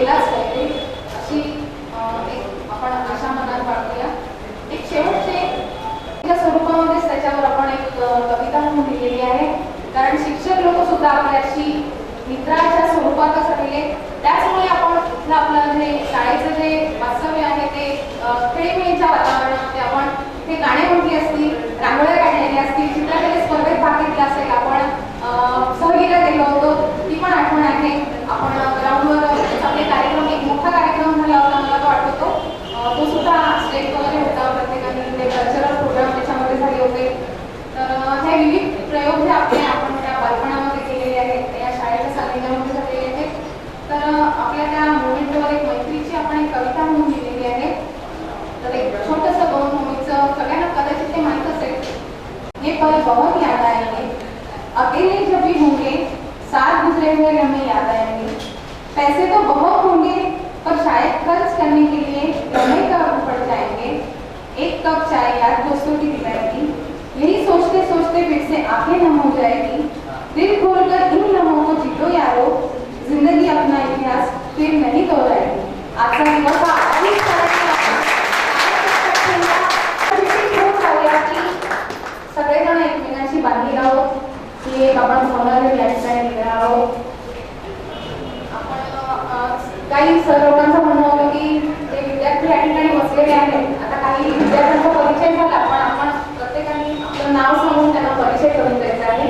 केलाच पाहिजे अशी एक आपण आशा मनात बाळगूया. एक शेवटचे स्वरूपामध्येच त्याच्यावर आपण एक कविता म्हणून लिहिलेली आहे. कारण शिक्षक लोक सुद्धा आपल्याशी मित्राच्या स्वरूपातच राहिले. त्याचमुळे आपण आपलं जे शाळेचं जे वास्तव्य आहे ते खेळीमेळीच्या वातावरणामध्ये आपण ते गाणे म्हटली असतील, रांगोळ्या काढलेल्या असतील, चित्रकले स्पर्धेत भाग घेतला असेल, आपण सहलीला गेलो होतो ती पण आठवण आहे. आपण ग्राउंडवर आपले कार्यक्रम, एक मोठा कार्यक्रम झाला होता मला तो आठवतो, तो सुद्धा स्टेज वगैरे होता. प्रत्येकाने ते कल्चरल प्रोग्राम त्याच्यामध्ये झाले होते. तर हे विविध प्रयोग जे आपण त्या बालपणामध्ये केलेले आहेत या शाळेच्या सानिध्यामध्ये झालेले आहेत. तर आपल्या त्या मुवमेंटवर एक मैत्रीची आपण एक कविता म्हणून लिहिलेली आहे. तर एक छोटंसं 2 ओळीचं सगळ्यांना कदाचित ते माहीत असेल. ये पल बहुत याद आएंगे, अकेले जब भी होंगे, साथ गुजरे हुए लम्हे याद आएंगे. पैसे तो बहुत होंगे पर शायद खर्च करने के लिए लम्हे कब पड़ जाएंगे. एक कप चाय याद दोस्तों की दिलाएगी, यही सोचते सोचते फिर से आंखें नम हो जाएगी. दिल खोलकर इन लम्हों को जीतो यारो, जिंदगी अपना इतिहास फिर नहीं दोहराएगी. आजचा दिवस हा अधिक सगळेजण एकमेकांशी बांधली आहोत. ही एक आपण समाजाने या ठिकाणी लिहिणार आहोत. आपण काही सर लोकांचं म्हणणं होतं की ते विद्यार्थी या ठिकाणी बसलेले आहेत. आता काही विद्यार्थ्यांचा परिचय झाला पण आपण प्रत्येकाने आपलं नाव सांगून त्यांना परिचय करून द्यायचा आहे.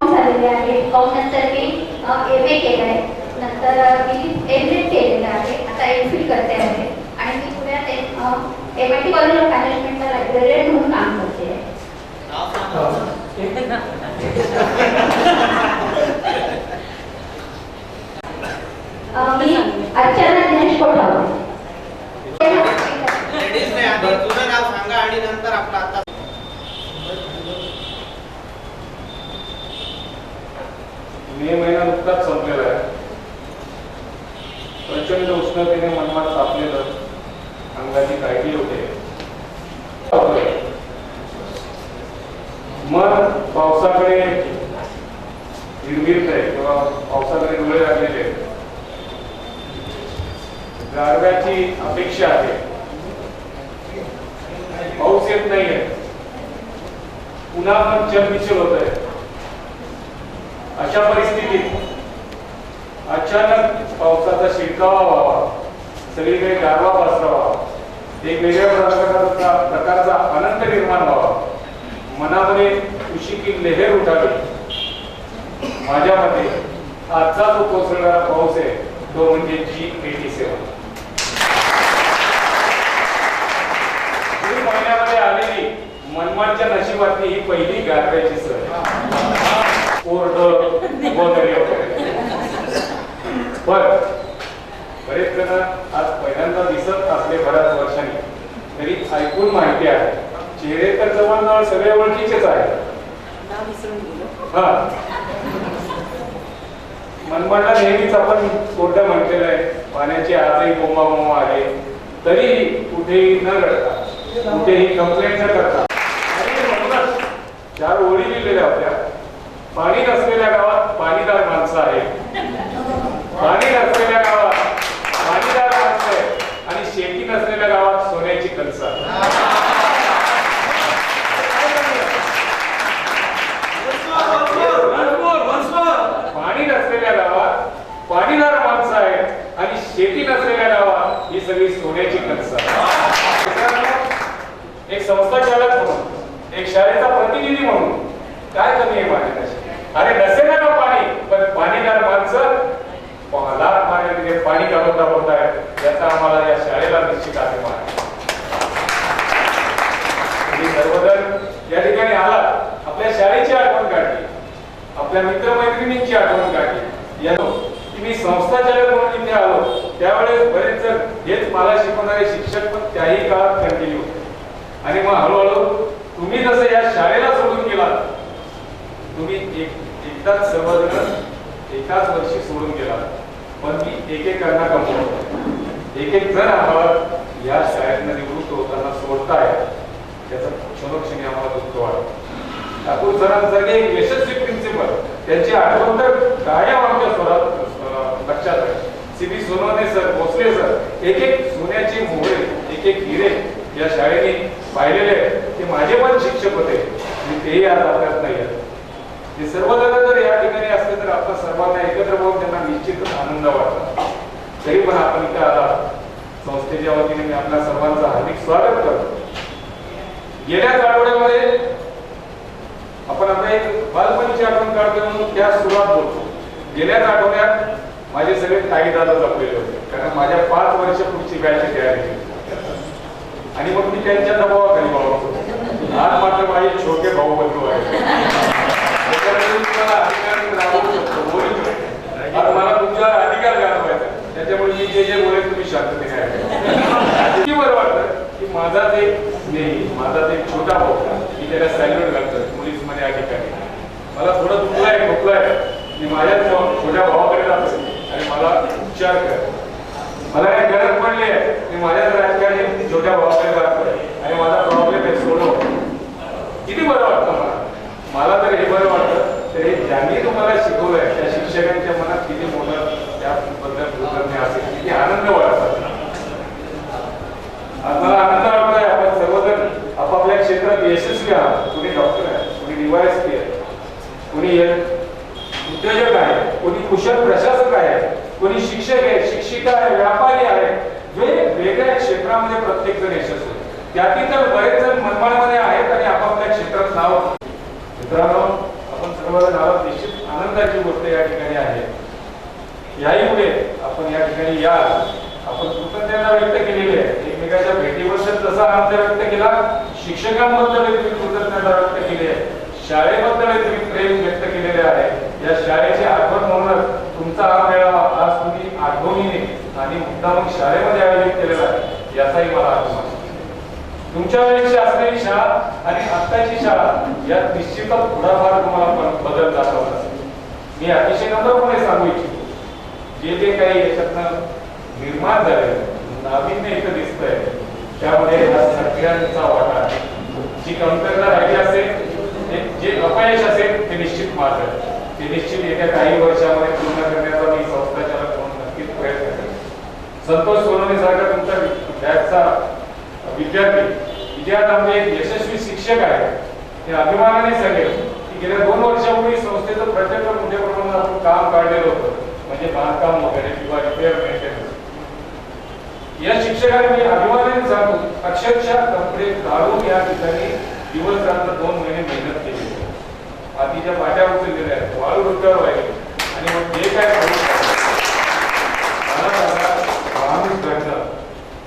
झालेले आहे. नंतर मी MA केलं आहे, नंतर MA केलेलं आहे, आता MPhil करते आहे आणि मी पुण्यात MIT कॉलेज ऑफ मॅनेजमेंटला लायब्ररीयन म्हणून काम करते आहे. मी अर्चना दिनेश कोठावळे. तुझं नाव सांगा आणि नंतर आपला आता मे महिना नुकताच संपलेला आहे. प्रचंड उष्णतेने मनमाड तापलेलं, अंगाची काळजी होते. मन पावसाकडे हिरविरत आहे किंवा पावसाकडे डोळे लागलेले. गारव्याची अपेक्षा आहे, पाऊस येत नाहीये. पुन्हा पण चलबिचल होत आहे. अशा परिस्थितीत अचानक पावसाचा शिडकावा व्हावा, सगळीकडे गारवा पसरावा, एक वेगळ्या प्रकारचा आनंद निर्माण व्हावा, मनामध्ये खुशीची लहर उठावी. माझ्या मते आजचा जो कोसळणारा पाऊस आहे तो म्हणजे G87. जून महिन्यामध्ये आलेली मनमाडच्या नशिबातली ही पहिली गारव्याची सर. बरेच जण आज पहिल्यांदा दिसत असले बऱ्याच वर्षांनी, तरी ऐकून माहिती आहे. चेहरे तर जवळजवळ सगळे ओळखीचेच आहेत. मनमाडला नेहमीच आपण कोरडं म्हटलेलं आहे. पाण्याची आजही बोंबाबोंबा आहे, तरी कुठेही न रडता, कुठेही कंप्लेंट न करता 4 ओळी लिहिलेल्या होत्या. पाणी नसलेल्या गावात पाणीदार माणसं आहेत, पाणी नसलेल्या गावात पाणीदार माणसं आहेत आणि शेती नसलेल्या गावात सोन्याची कणसं. पाणी नसलेल्या गावात पाणीदार माणसं आहेत आणि शेती नसलेल्या गावात ही सगळी सोन्याची कणसं. एक संस्था चालक म्हणून, एक शाळेचा प्रतिनिधी म्हणून काय कमी आहे माझ्याशी? अरे नसेल ना पाणी, पण पाणीदार माणसं लाख पाण्यामध्ये पाणी घालवता आहेत, याचा आम्हाला या शाळेला निश्चित अभिमान आहे. तुम्ही सर्वजण या ठिकाणी आला, आपल्या शाळेची आठवण काढली, आपल्या मित्रमैत्रिणींची आठवण काढली. या मी संस्था चालक म्हणून इथे आलो त्यावेळेस बरेच जण हेच मला शिकवणारे शिक्षक पण त्याही काळात कंटिन्यू होते. आणि मग हळूहळू तुम्ही जसं या शाळेला सोडून गेलात, तुम्ही एकदाच सर्वजण एकाच वर्षी सोडून गेलात, पण मी एक करना कमवतो. एक जण आम्हाला या शाळेतनं निवृत्त होताना सोडताय, त्याचा क्षणोक्षणी आम्हाला दुःख वाटतं. ठाकूर सरांसारखे एक यशस्वी प्रिन्सिपल, त्यांची आठवण तर कायम आमच्या CB Sonawane sir, Bhosale sir, एक एक सोन्याचे मोहरे, एक एक हिरे या शाळेने पाहिलेले ते माझे पण शिक्षक होते. मी तेही आज आपल्यात नाही आहेत. हे सर्वजण जर या ठिकाणी असले तर आपण सर्वांना एकत्र बघून त्यांना निश्चितच आनंद वाटला. तरी पण आपण इथे आला, संस्थेच्या वतीने मी आपल्या सर्वांचं हार्दिक स्वागत करतो. गेल्याच आठवड्यामध्ये आपण आता एक बालपणीची आठवण काढतोय म्हणून त्या सुरुवात बोलतो. गेल्याच आठवड्यात माझे सगळे ताई दादा जपलेले होते, कारण माझ्या 5 वर्ष पुढची बॅचची तयारी केली आणि मग मी त्यांच्या दबावाखाली वावरतो. आज मात्र माझे छोटे भाऊ बंधू आहेत. आज मला तुमचा अधिकार गाजवायचा, त्याच्यामुळे मी जे जे बोलेल तुम्ही शांततेने ऐका. किती बरं वाटतं की माझाच एक स्नेही, माझाच एक छोटा भाऊ, मी त्याला सॅल्यूट घालतो पोलीस मध्ये या ठिकाणी. मला थोडं दुखलाय खोकलाय, मी माझ्या छोट्या भावाकडे जातो आणि मला उपचार कर. मला एक गरज पडली आहे, मी माझ्याच राजकारणी छोट्या भावाकडे जातोय आणि माझा प्रॉब्लेम आहे सोडव. किती बरं वाटतं मला. मला तर हे बरं वाटतं तर हे ज्यांनी तुम्हाला शिकवलंय त्या शिक्षकांच्या मनात किती मोठं त्याबद्दल कृतज्ञ असेल, किती आनंद वाटतात. आज मला आनंद वाटतोय आपण सर्वजण आपापल्या क्षेत्रात यशस्वी आहात. कुणी डॉक्टर आहे, कुणी DYSP आहे, कुणी उद्योजक आहे, कुणी कुशल प्रशासक आहे, कोणी शिक्षक आहे, शिक्षिका आहे, व्यापारी आहे. वेगवेगळ्या क्षेत्रामध्ये प्रत्येक जण यशस्वी. त्यातील तर बरेच जण मनमाडमध्ये आहेत आणि आपापल्या क्षेत्रात नाव. मित्रांनो, आपण सर्वजण आहोत, निश्चित आनंदाची गोष्ट या ठिकाणी आहे. याहीमुळे आपण या ठिकाणी या आपण कृतज्ञता व्यक्त केलेली आहे. एकमेकाच्या भेटीबद्दल जसा आनंद व्यक्त केला, शिक्षकांबद्दल कृतज्ञता व्यक्त केली आहे, शाळेबद्दल तुम्ही प्रेम व्यक्त केलेले आहे. या शाळेची आठवण म्हणूनच तुमचा हा मेळावा आज तुम्ही आठवणीने आणि मुद्दामून शाळेमध्ये आयोजित केलेला आहे, याचाही मला अभिमान. तुमच्या वेळेची असलेली शाळा आणि आत्ताची शाळा यात निश्चितच थोडाफार तुम्हाला बदल दाखवला असेल. मी अतिशय नम्रपणे सांगू इच्छितो, जे जे काही याच्यातनं निर्माण झाले नाविन्य इथं दिसतंय त्यामध्ये या सगळ्यांचा वाटा आहे. जी कमतरता राहिली असेल, जे अपयश असेल ते निश्चित माझं, ते निश्चित येत्या काही वर्षामध्ये पूर्ण करण्याचा मी संस्थाचालक म्हणून नक्कीच प्रयत्न करेन. संतोष सोनवणे सारखा तुमच्या बॅचचा विद्यार्थी इतिहास आमचे एक यशस्वी शिक्षक आहे. ते अभिमानाने सांगेल की गेल्या 2 वर्षापूर्वी संस्थेचं प्रचंड मोठ्या प्रमाणात आपण काम काढलेलं होतं, म्हणजे बांधकाम वगैरे किंवा रिपेअर मेंटेनन्स. या शिक्षकांनी मी अभिमानाने सांगतो, अक्षरशः कपडे काढून या ठिकाणी दिवस रात्र 2 महिने मेहनत केली. आधीच्या पाट्या उचललेल्या आहेत, वाळू डोक्यावर व्हायचे आणि मग जे काय माणूस घडणं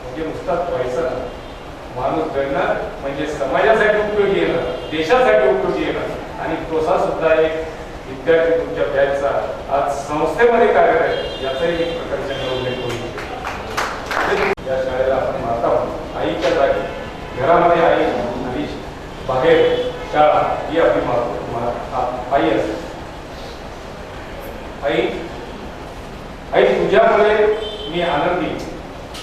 म्हणजे नुसताच पैसा, माणूस घडणं म्हणजे समाजासाठी उपयोगी येणं, देशासाठी उपयोगी येणं. आणि तोसा सुद्धा एक विद्यार्थी तुमच्या बॅचचा आज संस्थेमध्ये कार्यरत आहे, याचाही एक प्रकारचा उल्लेख होईल. या शाळेला आपण माता म्हणतो, आईच्या जागी. घरामध्ये आई आणि बाहेर शाळा ही आपली आई असते. आई तुझ्यामुळे मी आनंदी,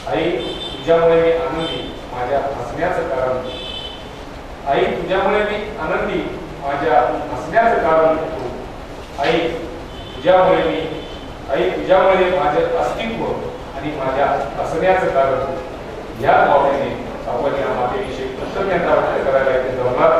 आई तुझ्यामुळे मी आनंदी, माझ्या हसण्याचं कारण. आई तुझ्यामुळे मी आनंदी, माझ्या हसण्याचं कारण तू. आई तुझ्यामुळे माझे अस्तित्व आणि माझ्या हसण्याचं कारण तू. या भावनेने आपण या मातेविषयी कृतज्ञता व्यक्त करायला इथे जमणार.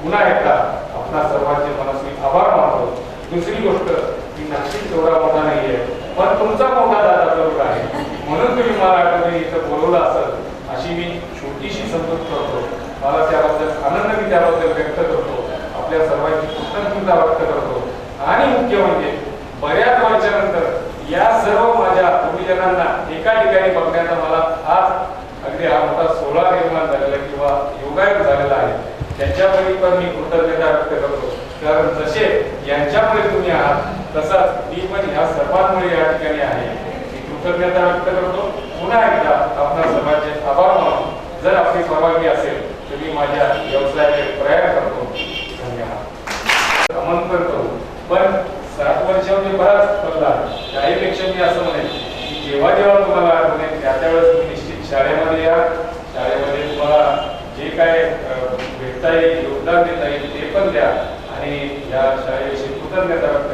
पुन्हा एकदा आपणा सर्वांचे मनस्वी आभार मानतो. दुसरी गोष्ट, की नक्कीच तेवढा मोठा नाहीये, पण तुमचा मोठा दादा जरूर आहे, म्हणून तुम्ही मला आठवणी इथं बोलवलं असेल अशी मी छोटीशी समजूत करतो. मला त्याबद्दल आनंद मी त्याबद्दल व्यक्त करतो. आपल्या सर्वांची कृतज्ञता व्यक्त करतो. आणि मुख्य म्हणजे बऱ्याच वर्षानंतर या सर्व माझ्या गुरुजनांना एका ठिकाणी बघण्याचा मला आज अगदी हा मोठा सोहळा निर्माण झालेला किंवा योगायोग झालेला आहे. त्याच्यामुळे पण मी कृतज्ञता व्यक्त करतो, कारण जसे यांच्यामुळे तुम्ही आहात तसाच मी पण ह्या सर्वांमुळे या ठिकाणी आहे. मी कृतज्ञता व्यक्त करतो. पुन्हा एकदा आपल्या सर्वांचे आभार मानून जर आपली परवानगी असेल तर मी माझ्या व्यवसायाकडे प्रयाण करतो. धन्यवाद. आमंत्रण करू, पण 7 वर्षामध्ये बराच बदला. त्याहीपेक्षा मी असं म्हणेन की जेव्हा जेव्हा तुम्हाला आठवण त्यावेळेस तुम्ही निश्चित शाळेमध्ये या. शाळेमध्ये तुम्हाला जे काय भेटता येईल, योगदान देता येईल ते पण द्या आणि या शाळेविषयी कृतज्ञता व्यक्त